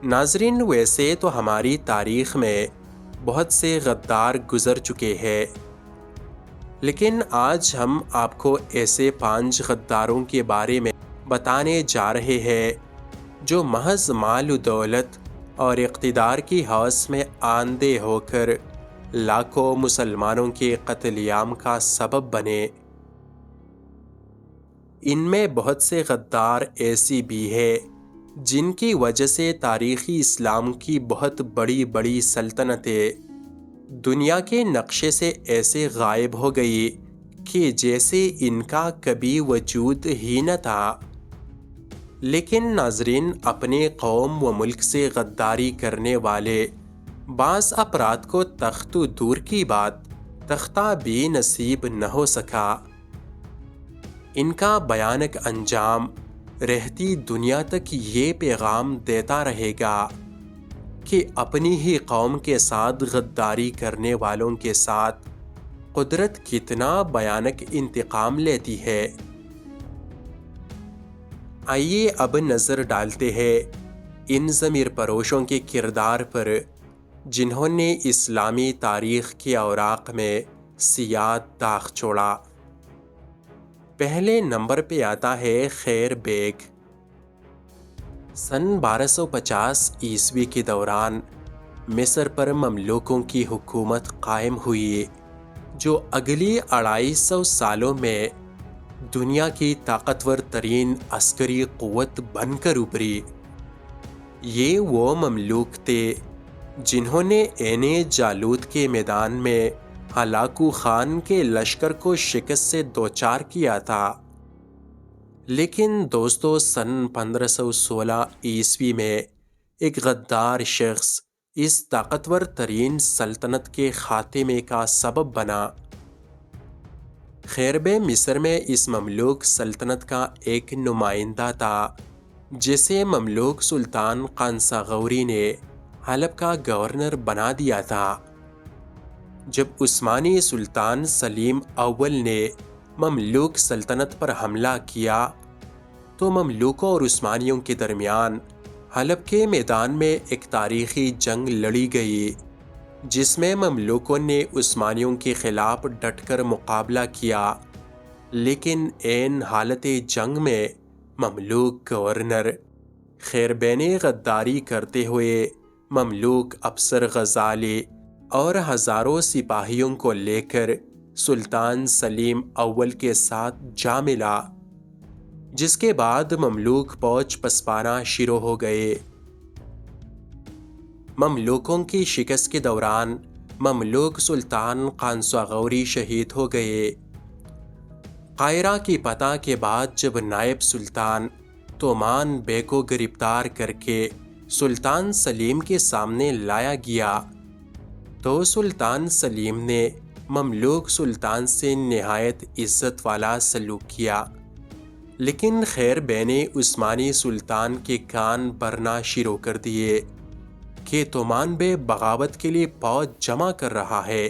ناظرین، ویسے تو ہماری تاریخ میں بہت سے غدار گزر چکے ہیں، لیکن آج ہم آپ کو ایسے 5 غداروں کے بارے میں بتانے جا رہے ہیں جو محض مال و دولت اور اقتدار کی ہوس میں آندھے ہو کر لاکھوں مسلمانوں کے قتل عام کا سبب بنے۔ ان میں بہت سے غدار ایسی بھی ہیں جن کی وجہ سے تاریخی اسلام کی بہت بڑی بڑی سلطنتیں دنیا کے نقشے سے ایسے غائب ہو گئی کہ جیسے ان کا کبھی وجود ہی نہ تھا۔ لیکن ناظرین، اپنے قوم و ملک سے غداری کرنے والے بعض افراد کو تخت و دور کی بات تختہ بھی نصیب نہ ہو سکا۔ ان کا بھیانک انجام رہتی دنیا تک یہ پیغام دیتا رہے گا کہ اپنی ہی قوم کے ساتھ غداری کرنے والوں کے ساتھ قدرت کتنا بھیانک انتقام لیتی ہے۔ آئیے اب نظر ڈالتے ہیں ان ضمیر پروشوں کے کردار پر جنہوں نے اسلامی تاریخ کے اوراق میں سیاہ داغ چھوڑا۔ پہلے نمبر پہ آتا ہے خیر بیگ۔ سن 1250 کے دوران مصر پر مملوکوں کی حکومت قائم ہوئی جو اگلی 250 سالوں میں دنیا کی طاقتور ترین عسکری قوت بن کر ابھری۔ یہ وہ مملوک تھے جنہوں نے عین جالوت کے میدان میں ہلاکو خان کے لشکر کو شکست سے دوچار کیا تھا۔ لیکن دوستو، سن 1516 میں ایک غدار شخص اس طاقتور ترین سلطنت کے خاتمے کا سبب بنا۔ خیربے مصر میں اس مملوک سلطنت کا ایک نمائندہ تھا جسے مملوک سلطان قانصا غوری نے حلب کا گورنر بنا دیا تھا۔ جب عثمانی سلطان سلیم اول نے مملوک سلطنت پر حملہ کیا تو مملوکوں اور عثمانیوں کے درمیان حلب کے میدان میں ایک تاریخی جنگ لڑی گئی جس میں مملوکوں نے عثمانیوں کے خلاف ڈٹ کر مقابلہ کیا، لیکن عین حالت جنگ میں مملوک گورنر خیربے نے غداری کرتے ہوئے مملوک افسر غزالی اور ہزاروں سپاہیوں کو لے کر سلطان سلیم اول کے ساتھ جا ملا، جس کے بعد مملوک فوج پسپانا شروع ہو گئے۔ مملوکوں کی شکست کے دوران مملوک سلطان قانصا غوری شہید ہو گئے۔ قاہرہ کی فتح کے بعد جب نائب سلطان تومان بے کو گرفتار کر کے سلطان سلیم کے سامنے لایا گیا تو سلطان سلیم نے مملوک سلطان سے نہایت عزت والا سلوک کیا، لیکن خیربے نے عثمانی سلطان کے کان بھرنا شروع کر دیے کہ تومان بے بغاوت کے لیے فوج جمع کر رہا ہے،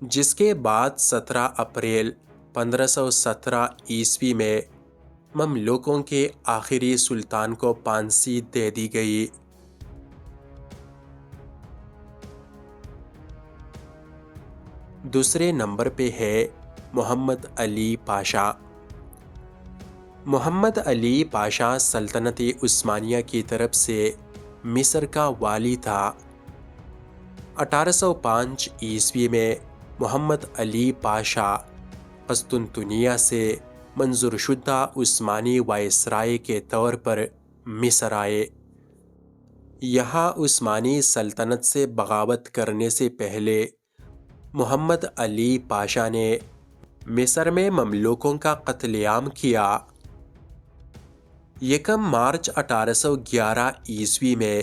جس کے بعد 17 اپریل 1517 میں مملوکوں کے آخری سلطان کو پھانسی دے دی گئی۔ دوسرے نمبر پہ ہے محمد علی پاشا۔ محمد علی پاشا سلطنت عثمانیہ کی طرف سے مصر کا والی تھا۔ 1805 میں محمد علی پاشا قسطنطنیہ سے منظور شدہ عثمانی وائسرائے کے طور پر مصر آئے۔ یہاں عثمانی سلطنت سے بغاوت کرنے سے پہلے محمد علی پاشا نے مصر میں مملوکوں کا قتل عام کیا۔ 1 مارچ 1811 میں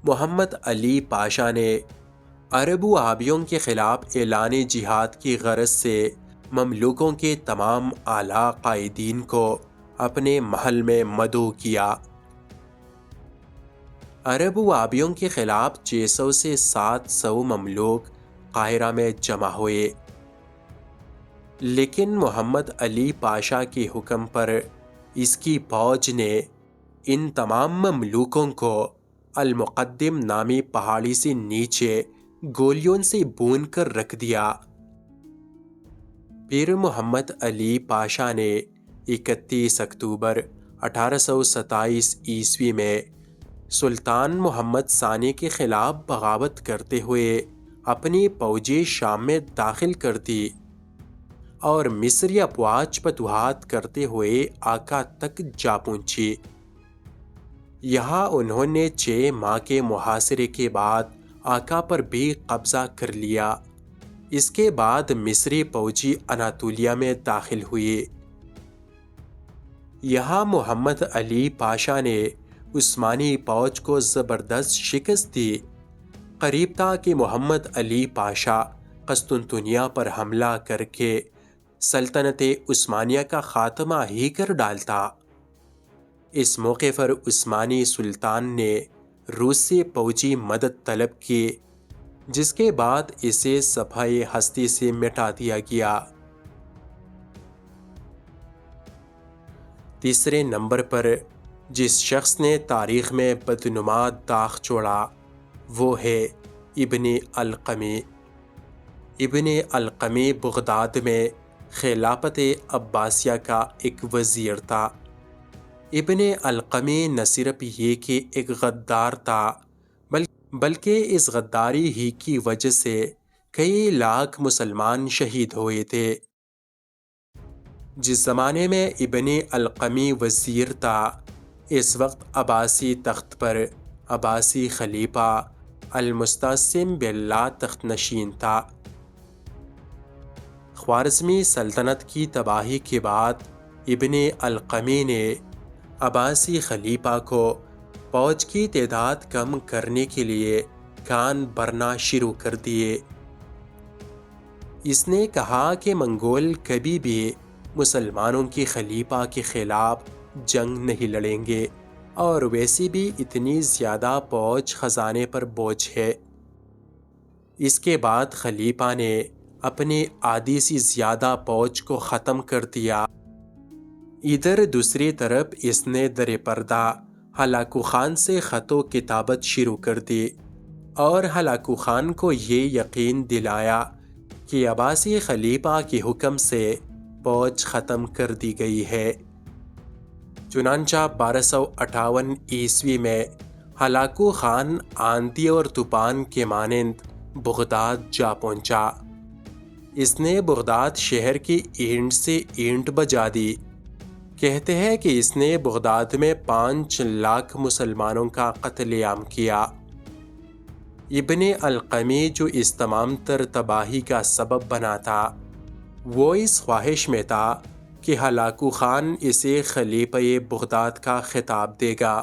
محمد علی پاشا نے عرب وہابیوں کے خلاف اعلان جہاد کی غرض سے مملوکوں کے تمام اعلیٰ قائدین کو اپنے محل میں مدعو کیا۔ عرب وہابیوں کے خلاف 600 سے 700 مملوک قاہرہ میں جمع ہوئے، لیکن محمد علی پاشا کے حکم پر اس کی فوج نے ان تمام مملوکوں کو المقدم نامی پہاڑی سے نیچے گولیوں سے بون کر رکھ دیا۔ پھر محمد علی پاشا نے 31 اکتوبر 1827 عیسوی میں سلطان محمد ثانی کے خلاف بغاوت کرتے ہوئے اپنی فوجیں شام میں داخل کر دی اور مصری افواج فتوحات کرتے ہوئے آقا تک جا پہنچی۔ یہاں انہوں نے 6 ماہ کے محاصرے کے بعد آقا پر بھی قبضہ کر لیا۔ اس کے بعد مصری فوجی اناطولیہ میں داخل ہوئے۔ یہاں محمد علی پاشا نے عثمانی فوج کو زبردست شکست دی۔ قریب تھا کہ محمد علی پاشا قسطنطنیہ پر حملہ کر کے سلطنت عثمانیہ کا خاتمہ ہی کر ڈالتا۔ اس موقع پر عثمانی سلطان نے روس سے فوجی مدد طلب کی، جس کے بعد اسے صفحۂ ہستی سے مٹا دیا گیا۔ تیسرے نمبر پر جس شخص نے تاریخ میں بدنما داغ چھوڑا وہ ہے ابن القمی۔ ابن القمی بغداد میں خلافت عباسیہ کا ایک وزیر تھا۔ ابن القمی نہ صرف یہ کہ ایک غدار تھا بلکہ اس غداری ہی کی وجہ سے کئی لاکھ مسلمان شہید ہوئے تھے۔ جس زمانے میں ابن القمی وزیر تھا، اس وقت عباسی تخت پر عباسی خلیفہ المستعصم باللہ تخت نشین تھا۔ خوارزمی سلطنت کی تباہی کے بعد ابن القمی نے عباسی خلیفہ کو فوج کی تعداد کم کرنے کے لیے کان بھرنا شروع کر دیے۔ اس نے کہا کہ منگول کبھی بھی مسلمانوں کے خلیفہ کے خلاف جنگ نہیں لڑیں گے، اور ویسے بھی اتنی زیادہ فوج خزانے پر بوجھ ہے۔ اس کے بعد خلیفہ نے اپنے آدھی سے زیادہ فوج کو ختم کر دیا۔ ادھر دوسری طرف اس نے در پردہ ہلاکو خان سے خط و کتابت شروع کر دی اور ہلاکو خان کو یہ یقین دلایا کہ عباسی خلیفہ کے حکم سے فوج ختم کر دی گئی ہے۔ چنانچہ 1258 عیسوی میں ہلاکو خان آندھی اور طوفان کے مانند بغداد جا پہنچا۔ اس نے بغداد شہر کی اینٹ سے اینٹ بجا دی۔ کہتے ہیں کہ اس نے بغداد میں 5 لاکھ مسلمانوں کا قتل عام کیا۔ ابن القمی جو اس تمام تر تباہی کا سبب بنا تھا، وہ اس خواہش میں تھا کہ ہلاکو خان اسے خلیفہ بغداد کا خطاب دے گا،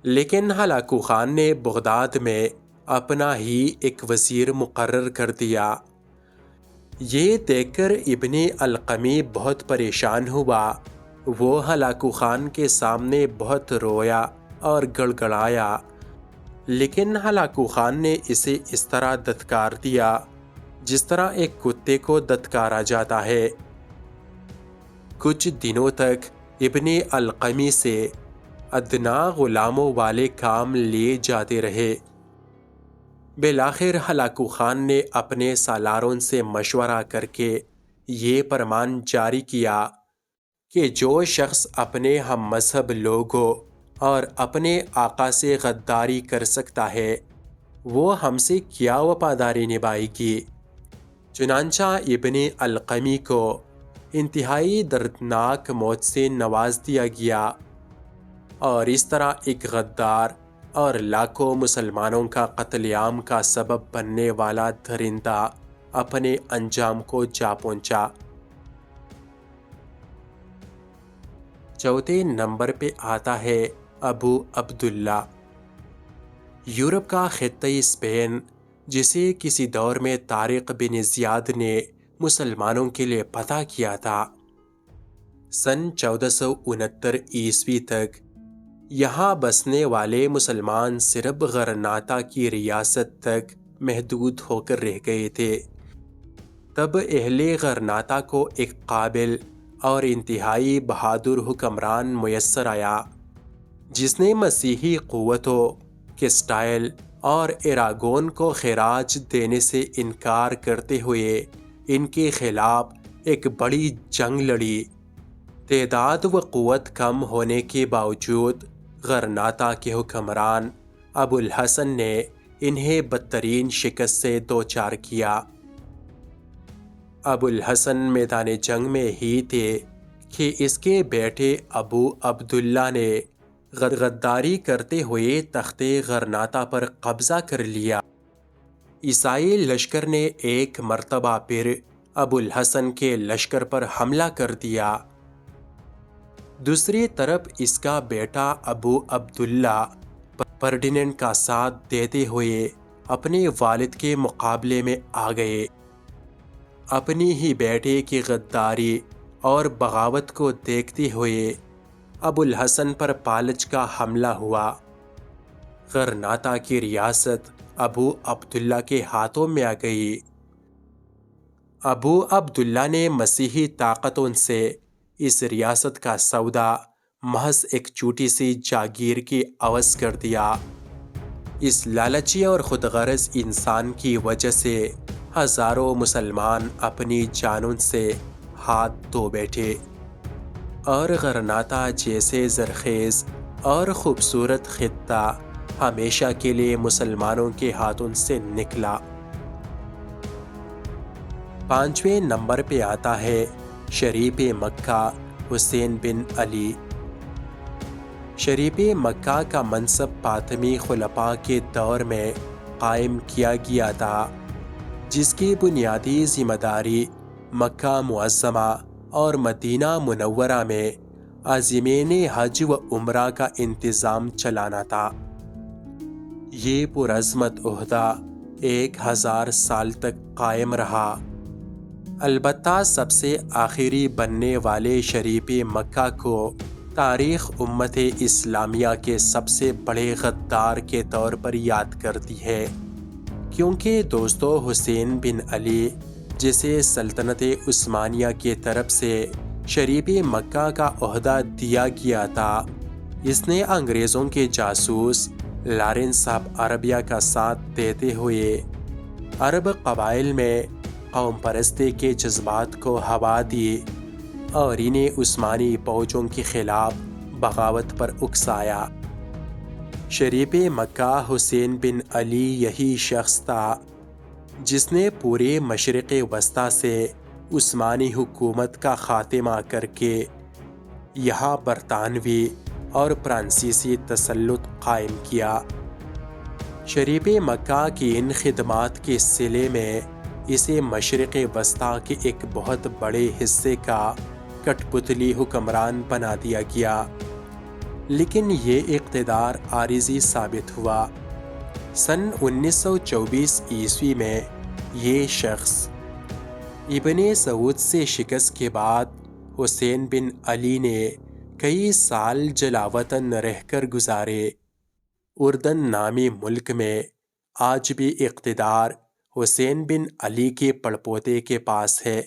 لیکن ہلاکو خان نے بغداد میں اپنا ہی ایک وزیر مقرر کر دیا۔ یہ دیکھ کر ابن القمی بہت پریشان ہوا۔ وہ ہلاکو خان کے سامنے بہت رویا اور گڑ گڑایا، لیکن ہلاکو خان نے اسے اس طرح دھتکار دیا جس طرح ایک کتے کو دھتکارا جاتا ہے۔ کچھ دنوں تک ابن القمی سے ادنا غلاموں والے کام لیے جاتے رہے۔ بالآخر ہلاکو خان نے اپنے سالاروں سے مشورہ کر کے یہ فرمان جاری کیا کہ جو شخص اپنے ہم مذہب لوگوں اور اپنے آقا سے غداری کر سکتا ہے، وہ ہم سے کیا وفاداری نبھائے گی۔ چنانچہ ابن القمی کو انتہائی دردناک موت سے نواز دیا گیا، اور اس طرح ایک غدار اور لاکھوں مسلمانوں کا قتل عام کا سبب بننے والا درندہ اپنے انجام کو جا پہنچا۔ چوتھے نمبر پہ آتا ہے ابو عبداللہ۔ یورپ کا خطہ اسپین، جسے کسی دور میں طارق بن زیاد نے مسلمانوں کے لیے فتح کیا تھا، سن 1469 عیسوی تک یہاں بسنے والے مسلمان صرف غرناطہ کی ریاست تک محدود ہو کر رہ گئے تھے۔ تب اہل غرناطہ کو ایک قابل اور انتہائی بہادر حکمران میسر آیا جس نے مسیحی قوتوں کے سٹائل اور اراگون کو خراج دینے سے انکار کرتے ہوئے ان کے خلاف ایک بڑی جنگ لڑی۔ تعداد و قوت کم ہونے کے باوجود غرناطہ کے حکمران ابو الحسن نے انہیں بدترین شکست سے دوچار کیا۔ ابو الحسن میدان جنگ میں ہی تھے کہ اس کے بیٹے ابو عبداللہ نے غداری کرتے ہوئے تخت غرناطہ پر قبضہ کر لیا۔ عیسائی لشکر نے ایک مرتبہ پھر ابو الحسن کے لشکر پر حملہ کر دیا۔ دوسری طرف اس کا بیٹا ابو عبداللہ فرڈینینڈ کا ساتھ دیتے ہوئے اپنے والد کے مقابلے میں آ گئے۔ اپنی ہی بیٹے کی غداری اور بغاوت کو دیکھتے ہوئے ابو الحسن پر فالج کا حملہ ہوا۔ غرناطہ کی ریاست ابو عبداللہ کے ہاتھوں میں آ گئی۔ ابو عبداللہ نے مسیحی طاقتوں سے اس ریاست کا سودا محض ایک چھوٹی سی جاگیر کی عوض کر دیا۔ اس لالچی اور خود غرض انسان کی وجہ سے ہزاروں مسلمان اپنی جانوں سے ہاتھ دھو بیٹھے، اور غرناطہ جیسے زرخیز اور خوبصورت خطہ ہمیشہ کے لیے مسلمانوں کے ہاتھوں سے نکلا۔ 5ویں نمبر پہ آتا ہے شریف مکہ حسین بن علی۔ شریف مکہ کا منصب فاطمی خلفاء کے دور میں قائم کیا گیا تھا، جس کی بنیادی ذمہ داری مکہ معظمہ اور مدینہ منورہ میں عازمین حج و عمرہ کا انتظام چلانا تھا۔ یہ پرعظمت عہدہ 1000 سال تک قائم رہا۔ البتہ سب سے آخری بننے والے شریف مکہ کو تاریخ امت اسلامیہ کے سب سے بڑے غدار کے طور پر یاد کرتی ہے، کیونکہ دوستو حسین بن علی جسے سلطنت عثمانیہ کی طرف سے شریف مکہ کا عہدہ دیا گیا تھا، اس نے انگریزوں کے جاسوس لارنس آف عربیہ کا ساتھ دیتے ہوئے عرب قبائل میں قوم پرستی کے جذبات کو ہوا دی اور انہیں عثمانی فوجوں کے خلاف بغاوت پر اکسایا۔ شریف مکہ حسین بن علی یہی شخص تھا جس نے پورے مشرق وسطی سے عثمانی حکومت کا خاتمہ کر کے یہاں برطانوی اور فرانسیسی تسلط قائم کیا۔ شریف مکہ کی ان خدمات کے صلے میں اسے مشرق وسطی کے ایک بہت بڑے حصے کا کٹ پتلی حکمران بنا دیا گیا، لیکن یہ اقتدار عارضی ثابت ہوا۔ سن 1924 عیسوی میں یہ شخص ابن سعود سے شکست کے بعد حسین بن علی نے کئی سال جلاوطن رہ کر گزارے۔ اردن نامی ملک میں آج بھی اقتدار حسین بن علی کے پڑپوتے کے پاس ہے۔